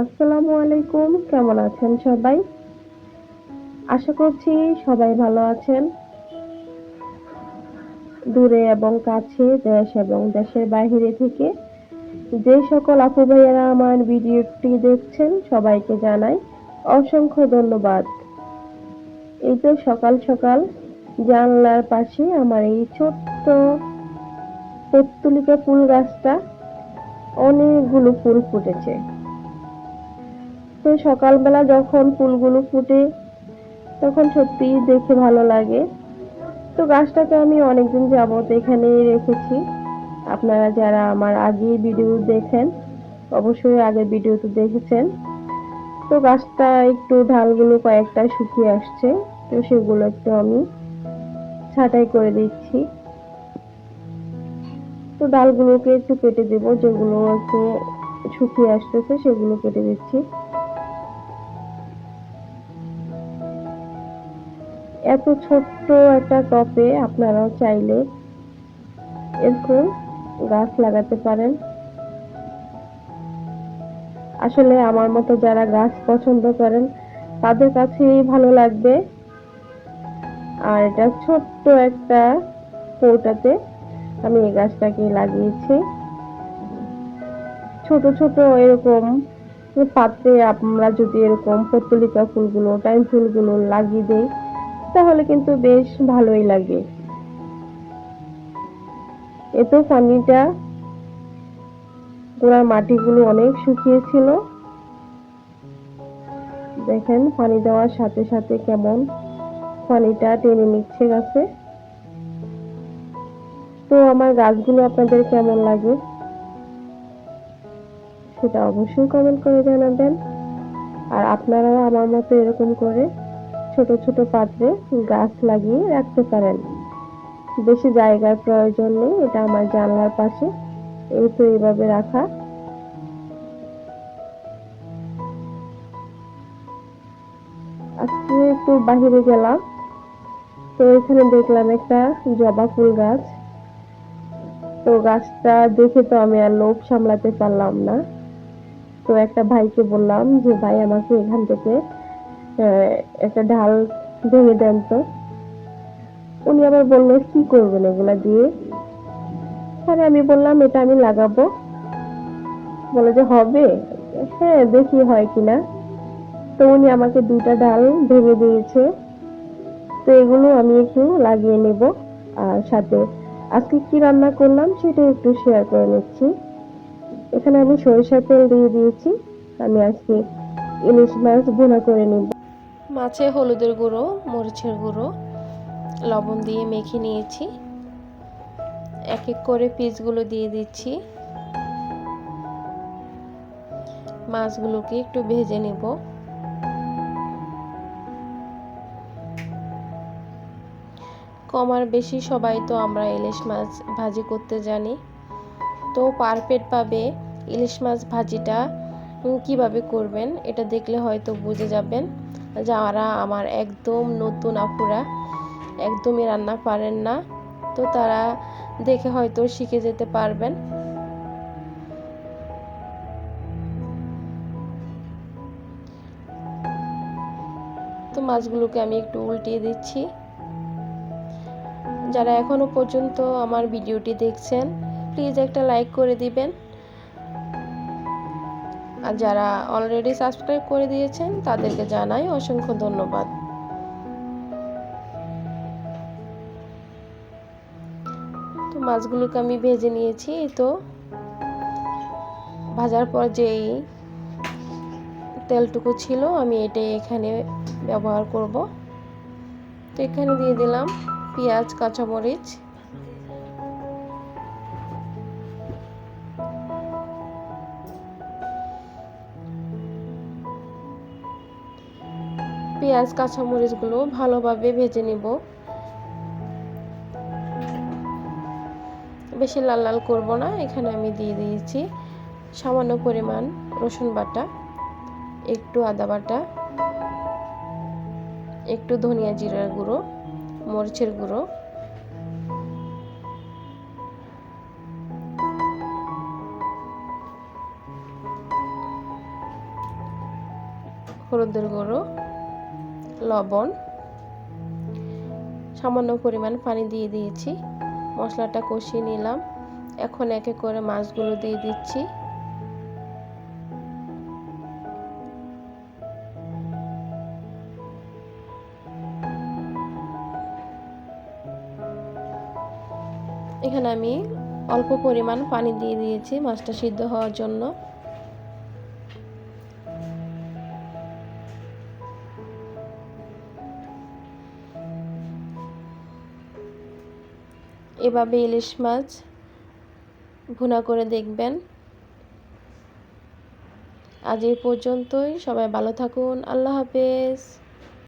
আসসালামু আলাইকুম। কেমন আছেন সবাই? আশা করছি সবাই ভালো আছেন। দূরে এবং কাছে, দেশ এবং দেশের বাহিরে থেকে যে সকল আপু ভাইয়ারা আমার ভিডিওটি দেখছেন সবাইকে জানাই অসংখ্য ধন্যবাদ। এই তো সকাল সকাল জানলার পাশে আমার এই ছোট্ট পত্তুলিকা ফুল গাছটা অনেকগুলো ফুল ফুটেছে। তো সকালবেলা যখন ফুলগুলো ফুটে তখন সত্যিই দেখে ভালো লাগে। তো গাছটাকে আমি অনেকদিন যাবত এখানেই রেখেছি। আপনারা যারা আমার আগের ভিডিও দেখেন অবশ্যই আগের ভিডিওতে দেখেছেন। তো গাছটা একটু ডালগুলো কয়েকটা শুকিয়ে আসছে, তো সেগুলো একটু আমি ছাঁটাই করে দিচ্ছি। তো ডালগুলোকে একটু কেটে দেবো, যেগুলো একটু শুকিয়ে আসতেছে সেগুলো কেটে দিচ্ছি। এত ছোট্ট একটা টবে আপনারাও চাইলে এরকম গাছ লাগাতে পারেন। আসলে আমার মতো যারা গাছ পছন্দ করেন তাদের কাছেই ভালো লাগবে। আর এটা ছোট্ট একটা কৌটাতে আমি এই গাছটাকে লাগিয়েছি। ছোট ছোট এরকম পাত্রে আমরা যদি এরকম পত্তলিকা ফুলগুলো, টাইম ফুলগুলো লাগিয়ে দেই তাহলে কিন্তু বেশ ভালোই লাগে। এতে পানিটা গোড়ার মাটিগুলো অনেক শুকিয়েছিল, দেখেন পানি দেওয়ার সাথে সাথে কেমন পানিটা টেনে নিচ্ছে গাছে। তো আমার গাছগুলো আপনাদের কেমন লাগে সেটা অবশ্যই কমেন্ট করে জানাবেন। আর আপনারাও আমার মতো এরকম করে ছোট ছোট পাত্রে গাছ লাগিয়ে রাখতে পারেন। বেশি জায়গার প্রয়োজন নেই, এটা আমার জানলার পাশে এই তো এইভাবে রাখা। আজকে একটু বাহিরে গেলাম, তো এখানে দেখলাম একটা জবা ফুল গাছ। তো গাছটা দেখে তো আমি আর লোভ সামলাতে পারলাম না। তো একটা ভাইকে বললাম যে ভাই আমাকে এখান থেকে একটা ঢাল ভেঙে দেন তো। উনি আবার বললো কি করবেন এগুলা দিয়ে। পরে আমি বললাম এটা আমি লাগাবো। বলে যে হবে, হ্যাঁ দেখি হয় কিনা। তো উনি আমাকে দুইটা ডাল ভেঙে দিয়েছে। তো এগুলো আমি একটু লাগিয়ে নেব। আর সাথে আজকে কি রান্না করলাম সেটা একটু শেয়ার করে নিচ্ছি। এখানে আমি সরিষার তেল দিয়ে দিয়েছি। আমি আজকে ইলিশ মাছ ভুনা করে নিব। মাছে হলুদের গুঁড়ো, মরিচের গুঁড়ো, লবণ দিয়ে মেখে নিয়েছি। এক এক করে পিসগুলো দিয়ে দিচ্ছি। মাছগুলোকে একটু ভেজে নেব। কম আর বেশি সবাই তো আমরা ইলিশ মাছ ভাজি করতে জানি। তো পারফেক্ট ভাবে ইলিশ মাছ ভাজিটা কিভাবে করবেন এটা দেখলে হয়তো বুঝে যাবেন। যারা আমার একদম নতুন আপুরা একদমই রান্না পারেন না, তো তারা দেখে হয়তো শিখে যেতে পারবেন। তো মাছগুলোকে আমি একটু উল্টিয়ে দিচ্ছি। যারা এখনো পর্যন্ত আমার ভিডিওটি দেখছেন প্লিজ একটা লাইক করে দিবেন। আর যারা অলরেডি সাবস্ক্রাইব করে দিয়েছেন তাদেরকে জানাই অসংখ্য ধন্যবাদ। তো মাছগুলোকে আমি ভেজে নিয়েছি। তো ভাজার পর যেই তেলটুকু ছিল আমি এটাই এখানে ব্যবহার করব। তো এখানে দিয়ে দিলাম পেঁয়াজ, কাঁচামরিচ, পেঁয়াজ কাঁচামরিচগুলো ভালোভাবে ভেজে নিব। বেশি লাল লাল করব না। এখানে আমি দিয়ে দিয়েছি সামান্য পরিমাণ রসুন বাটা, একটু আদা বাটা, একটু ধনিয়া জিরার গুঁড়ো, মরিচের গুঁড়ো, হলুদের গুঁড়ো, লবণ, সামান্য পরিমাণ পানি দিয়ে দিয়েছি। মশলাটা কষিয়ে নিলাম। এখন একে করে মাছগুলো দিয়ে দিচ্ছি। এখানে আমি অল্প পরিমাণ পানি দিয়ে দিয়েছি মাছটা সিদ্ধ হওয়ার জন্য। এভাবে ইলিশ মাছ ভুনা করে দেখবেন। আজ এই পর্যন্তই। সবাই ভালো থাকুন। আল্লাহ হাফেজ।